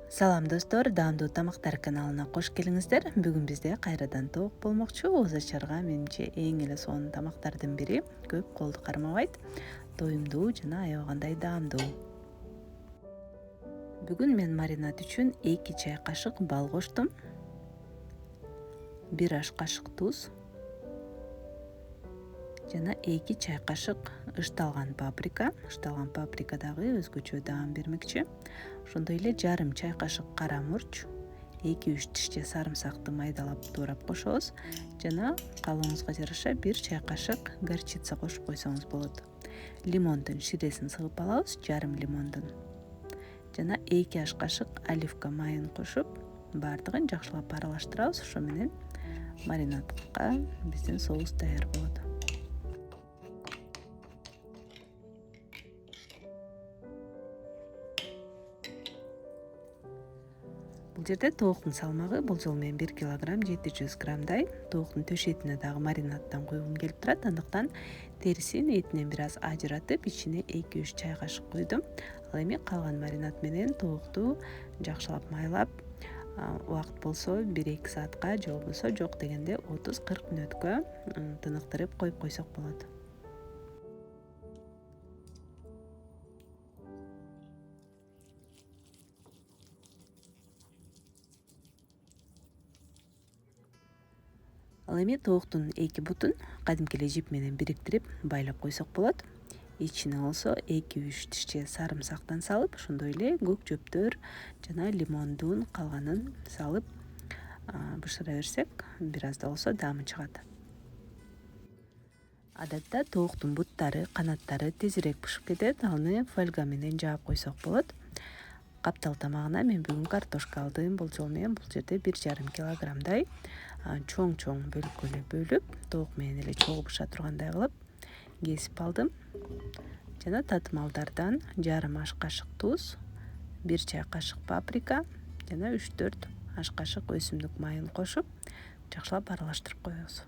Салам достор, даамдуу тамактар каналына кош келиңиздер. Бүгүн бизде кайрадан тоок болмокчу. Ооз ачарга менимче эң эле сонун тамактардын бири. Көп колду кармабайт, тоюмдуу жана аябагандай даамдуу. Бүгүн мен маринад үчүн 2 чай кашык бал коштум, 1 аш кашык туз жана 2 чай кашык ышталган паприка. Ышталган паприка дагы өзгөчө даам бермекчи. Ошондой эле жарым чай кашык кара мурч, 2-3 тишче сарымсакты майдалап туурап кошобуз жана каалооңузга жараша 1 чай кашык горчица кошуп койсоңуз болот. Лимондун ширесин сыгып алабыз, жарым лимондун. Жана 2 аш кашык оливка майын кошуп, баардыгын жакшылап аралаштырабыз. Ошо менен маринадка биздин соус даяр болот. Бул жерде тооктун салмагы бул жолу мен 1 килограмм 700 граммдай. Тооктун төшетине дагы маринадтан куйгум келип турат. Андыктан терисин этинен бир аз ажыратып, ичине 2-3 чай кашык куйдум. Ал эми калган маринад менен тоокту жакшылап майлап, убакыт болсо 1-2 саатка же болбосо жок дегенде 30-40 мүнөткө тыныктырып коюп койсок болот. Ал эми тооктун 2 бутун кадимки эле жип менен бириктирип байлап койсок болот. Ичине болсо 2-3 тишче сарымсактан салып, ошондой эле көк жөптөр жана лимондун калганын салып бышыра берсек, бир аз да болсо даамы чыгат. Адатта тооктун буттары, канаттары тезирээк бышып кетет. Аны фольга менен жаап койсок болот. Каптал тамагына мен бүгүн картошка алдым. Бул жолу мен бул жерде 1,5 килограммдай чоң-чоң бөлүккө эле бөлүп, тоок менен эле чогуу быша тургандай кылып кесип алдым. Жана татымалдардан жарым аш кашык туз, 1 чай кашык паприка жана 3-4 аш кашык өсүмдүк майын кошуп, жакшылап аралаштырып коебуз.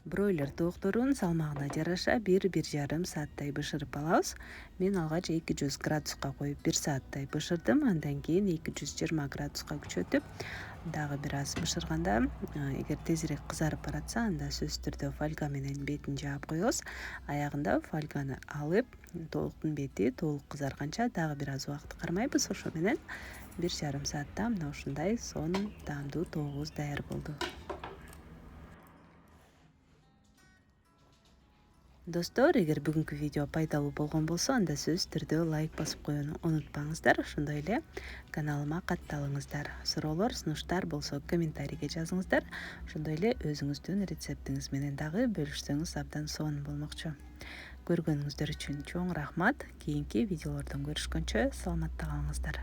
Бройлер тоокторун салмагына жараша 1-1,5 сааттай бышырып алабыз. Мен алгач 200 градуска коюп 1 сааттай бышырдым. Андан кийин 220 градуска күчөтүп, дагы бир аз бышырганда, эгер тезирээк кызарып баратса, анда сөзсүз түрдө фольга менен бетин жаап коебуз. Аягында фольганы алып, тооктун бети толук кызарганча дагы бир аз убакыт кармайбыз. Ошо менен 1,5 саатта мына ушундай сонун даамдуу тоогубуз даяр болду. Достор, эгер бүгүнкү видео пайдалуу болгон болсо, анда сөзсүз түрдө лайк басып коюуну унутпаңыздар. Ошондой эле каналыма катталыңыздар. Суроолор, сунуштар болсо комментарийге жазыңыздар. Ошондой эле өзүңүздүн рецептиңиз менен дагы бөлүшсөңүз абдан сонун болмокчу. Көргөнүңүздөр үчүн чоң рахмат. Кийинки видеолордон көрүшкөнчө саламатта калыңыздар.